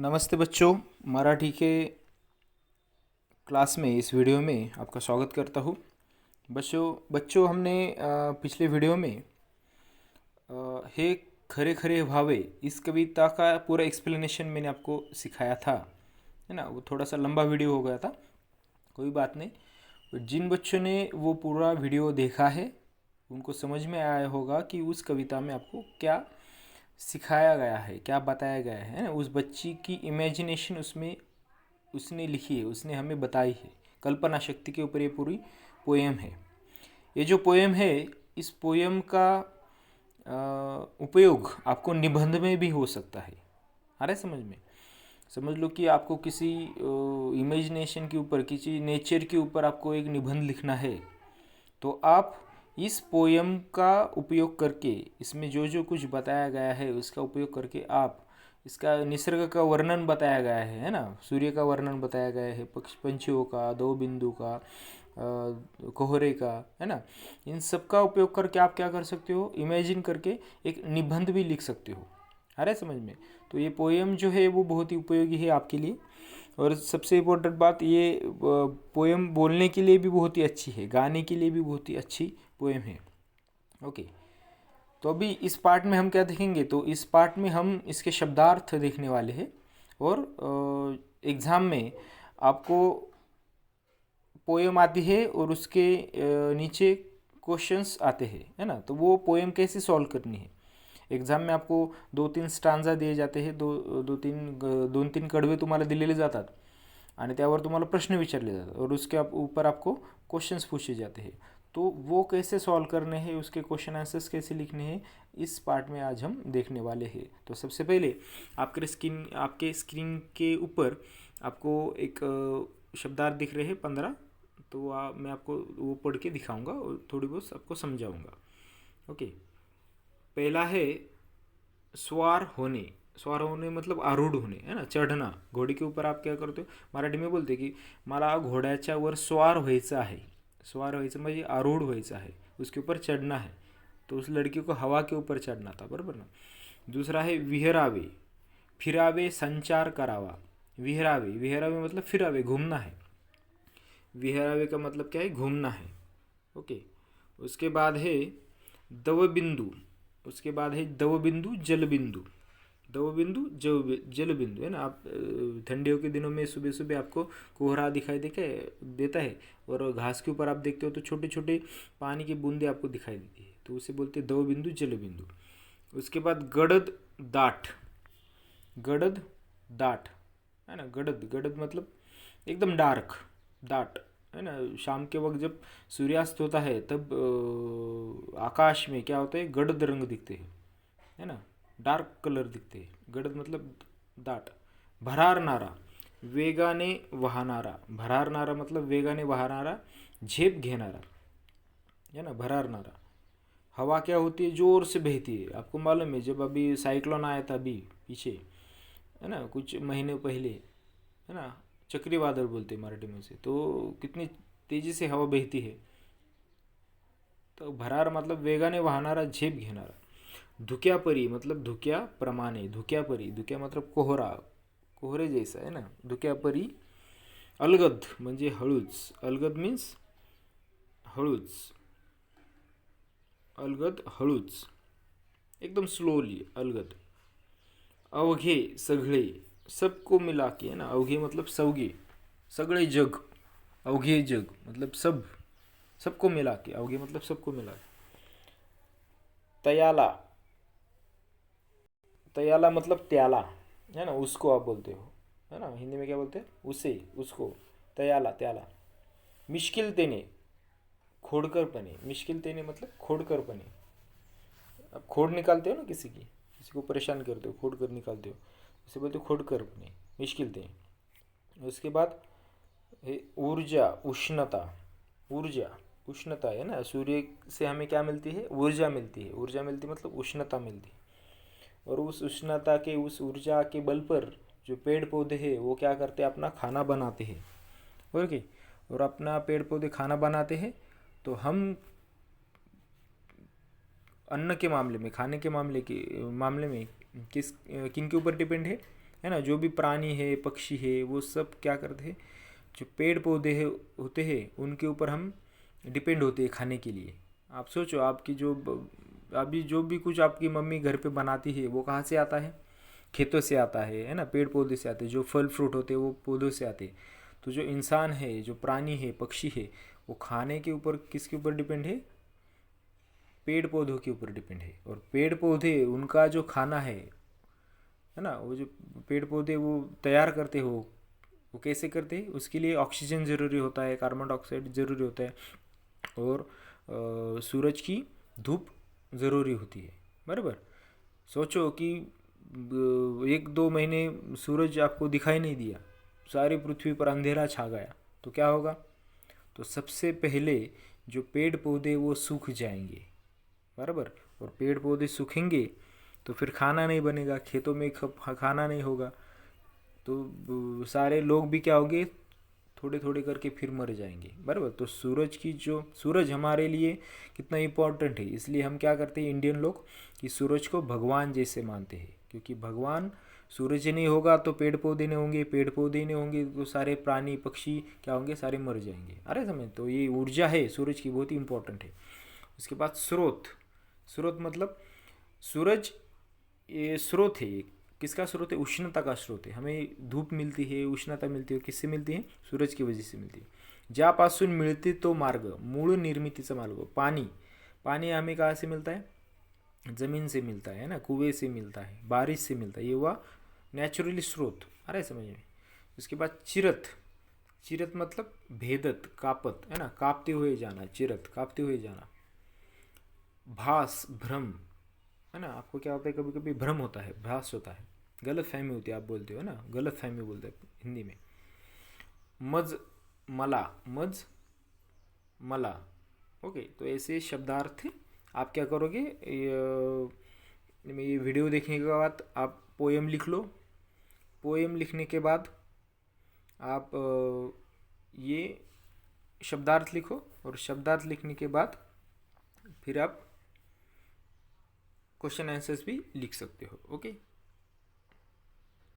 नमस्ते बच्चों, मराठी के क्लास में इस वीडियो में आपका स्वागत करता हूँ। बच्चों हमने पिछले वीडियो में हे खरे खरे भावे इस कविता का पूरा एक्सप्लेनेशन मैंने आपको सिखाया था, है ना। वो थोड़ा सा लंबा वीडियो हो गया था, कोई बात नहीं। जिन बच्चों ने वो पूरा वीडियो देखा है उनको समझ में आया होगा कि उस कविता में आपको क्या सिखाया गया है, क्या बताया गया है ना। उस बच्ची की इमेजिनेशन उसमें उसने लिखी है, उसने हमें बताई है। कल्पना शक्ति के ऊपर ये पूरी पोएम है। ये जो पोएम है, इस पोएम का उपयोग आपको निबंध में भी हो सकता है। आ रहा है समझ में? समझ लो कि आपको किसी इमेजिनेशन के ऊपर, किसी नेचर के ऊपर आपको एक निबंध लिखना है, तो आप इस पोयम का उपयोग करके, इसमें जो जो कुछ बताया गया है उसका उपयोग करके आप इसका निसर्ग का वर्णन बताया गया है ना। सूर्य का वर्णन बताया गया है, पंछियों का, दो बिंदु का, कोहरे का, है ना। इन सब का उपयोग करके आप क्या कर सकते हो, इमेजिन करके एक निबंध भी लिख सकते हो। आ रहा है समझ में? तो ये पोएम जो है वो बहुत ही उपयोगी है आपके लिए। और सबसे इम्पोर्टेंट बात, ये पोएम बोलने के लिए भी बहुत ही अच्छी है, गाने के लिए भी बहुत ही अच्छी पोएम है। ओके, तो अभी इस पार्ट में हम क्या देखेंगे, तो इस पार्ट में हम इसके शब्दार्थ देखने वाले हैं। और एग्ज़ाम में आपको पोएम आती है और उसके नीचे क्वेश्चंस आते हैं, है ना। तो वो पोएम कैसे सॉल्व करनी है, एग्जाम में आपको 2-3 स्टांजा दिए जाते हैं, दोन तीन कडवे तुम्हाला दिलेले जातात आणि त्यावर तुम्हाला प्रश्न विचारले जातात और उसके ऊपर आपको क्वेश्चंस पूछे जाते हैं। तो वो कैसे सॉल्व करने हैं, उसके क्वेश्चन आंसर्स कैसे लिखने हैं, इस पार्ट में आज हम देखने वाले हैं। तो सबसे पहले आपके स्क्रीन के ऊपर आपको एक शब्दार्थ दिख रहे हैं 15। तो मैं आपको वो पढ़ के दिखाऊंगा और थोड़ी बहुत आपको समझाऊंगा। ओके, पहला है स्वार होणे। स्वार होणे मतलब आरूढ़ होणे, है ना, चढ़ना। घोड़े के ऊपर आप क्या करते हो, मराठी में बोलते की मला घोड्याच्या वर स्वार व्हायचं आहे। स्वार व्हायचं म्हणजे आरूढ़ व्हायचं आहे, उसके ऊपर चढ़ना है। तो उस लड़की को हवा के ऊपर चढ़ना था, बराबर ना। दूसरा है विहरावे। फिरावे, संचार करावा। विहरावे, विहरावे मतलब फिरावे, घूमना है। विहरावे का मतलब क्या है, घूमना है। ओके, उसके बाद है दवबिंदु। उसके बाद है दवबिंदु, जलबिंदु। दवबिंदु, जलबिंदु, है ना। आप ठंडियों के दिनों में सुबह सुबह आपको कोहरा दिखाई देता है और घास के ऊपर आप देखते हो तो छोटे छोटे पानी की बूंदे आपको दिखाई देती है, तो उसे बोलते हैं दवबिंदु, जलबिंदु। उसके बाद गड़द दाट। गड़द दाट, है ना। गड़द, गड़द मतलब एकदम डार्क, दाट, है ना। शाम के वक्त जब सूर्यास्त होता है तब आकाश में क्या होता है, गड़द रंग दिखते हैं, है ना, डार्क कलर दिखते हैं। गडद मतलब दाट। भरारणारा, वेगाने वाहणारा। भरारणारा मतलब वेगाने वाहणारा, झेप घेणारा, है ना, भरारणारा। हवा क्या होती है, जोर से बहती है। आपको मालूम है जब अभी साइक्लोन आया था अभी पीछे, है ना, कुछ महीने पहले, है ना, चक्रवादल बोलते हैं मराठी में से, तो कितनी तेजी से हवा बहती है। तो भरार मतलब वेगाने वाहणारा, झेप घेणारा। धुक्यापरी मतलब धुक्या प्रमाणे। धुक्यापरी, धुक्या मतलब कोहरा, कोहरे जैसा, है ना, धुक्यापरी। अलगद म्हणजे हळूच। अलगद मीन्स हळूच, अलगद हळूच, एकदम स्लोली, अलगद। अवघे, सगळे, सबको मिला के, है ना। अवघे मतलब सवगे, सगळे जग। अवघे जग मतलब सब, सबको मिला के। अवघे मतलब सबको मिला के। तयाला, तयाला मतलब त्याला, है ना, उसको आप बोलते हो, है ना। हिंदी में क्या बोलते हैं, उसे, उसको, तयाला, त्याला। मिश्किलतेने, खोडकरपणे। मिश्किलतेने मतलब खोडकरपणे। आप खोड निकालते हो ना किसी को परेशान करते हो, खोड कर निकालते हो, इसे बोलते हो खोडकरपणे, मिश्किलतेने। उसके बाद है ऊर्जा, उष्णता। ऊर्जा, उष्णता, है ना। सूर्य से हमें क्या मिलती है, ऊर्जा मिलती है। ऊर्जा मिलती मतलब उष्णता मिलती है। और उस उष्णता के, उस ऊर्जा के बल पर जो पेड़ पौधे हैं वो क्या करते हैं, अपना खाना बनाते हैं। ओके, और अपना पेड़ पौधे खाना बनाते हैं, तो हम अन्न के मामले में, खाने के मामले में किन के ऊपर डिपेंड है, है ना, जो भी प्राणी है पक्षी है वो सब क्या करते हैं, जो पेड़ पौधे है होते हैं उनके ऊपर हम डिपेंड होते हैं खाने के लिए। आप सोचो, आपकी जो अभी जो भी कुछ आपकी मम्मी घर पे बनाती है वो कहाँ से आता है, खेतों से आता है ना, पेड़ पौधे से आते हैं। जो फल फ्रूट होते हैं वो पौधों से आते हैं। तो जो इंसान है, जो प्राणी है, पक्षी है, वो खाने के ऊपर किसके ऊपर डिपेंड है, पेड़ पौधों के ऊपर डिपेंड है। और पेड़ पौधे उनका जो खाना है ना, वो जो पेड़ पौधे वो तैयार करते हो, वो कैसे करते हैं, उसके लिए ऑक्सीजन ज़रूरी होता है, कार्बन डाइऑक्साइड ज़रूरी होता है, और सूरज की धूप ज़रूरी होती है। बराबर। सोचो कि 1-2 महीने सूरज आपको दिखाई नहीं दिया, सारी पृथ्वी पर अंधेरा छा गया, तो क्या होगा, तो सबसे पहले जो पेड़ पौधे वो सूख जाएंगे। बराबर। और पेड़ पौधे सूखेंगे तो फिर खाना नहीं बनेगा, खेतों में खाना नहीं होगा, तो सारे लोग भी क्या होंगे, थोड़े थोड़े करके फिर मर जाएंगे। बराबर। तो सूरज हमारे लिए कितना इम्पोर्टेंट है, इसलिए हम क्या करते हैं इंडियन लोग, कि सूरज को भगवान जैसे मानते हैं। क्योंकि भगवान, सूरज नहीं होगा तो पेड़ पौधे नहीं होंगे, पेड़ पौधे नहीं होंगे तो सारे प्राणी पक्षी क्या होंगे, सारे मर जाएंगे। अरे समझ, तो ये ऊर्जा है सूरज की, बहुत ही इंपॉर्टेंट है। उसके बाद स्रोत। स्रोत मतलब सूरज ये स्रोत है, ये किसका स्रोत है, उष्णता का स्रोत है। हमें धूप मिलती है, उष्णता मिलती है, किससे मिलती है, सूरज की वजह से मिलती है। ज्यापासून मिळते तो मार्ग, मूळ निर्मितीचा मार्ग। पानी, पानी हमें कहाँ से मिलता है, ज़मीन से मिलता है ना, कुएं से मिलता है, बारिश से मिलता है, ये हुआ नेचुरली स्रोत। आ रहा है समझ में। उसके बाद चिरत। चिरत मतलब भेदत, कापत, है ना, कापते हुए जाना, चिरत कापते हुए जाना। भास, भ्रम, है ना, आपको क्या होता है, कभी कभी भ्रम होता है, भास होता है, गलत फहमी होती है, आप बोलते हो ना, गलत फहमी बोलते हैं हिंदी में। मज मला, मज मला। ओके, तो ऐसे शब्दार्थ आप क्या करोगे, ये वीडियो देखने के बाद आप पोएम लिख लो। पोएम लिखने के बाद आप ये शब्दार्थ लिखो, और शब्दार्थ लिखने के बाद फिर आप क्वेश्चन आंसर्स भी लिख सकते हो। ओके।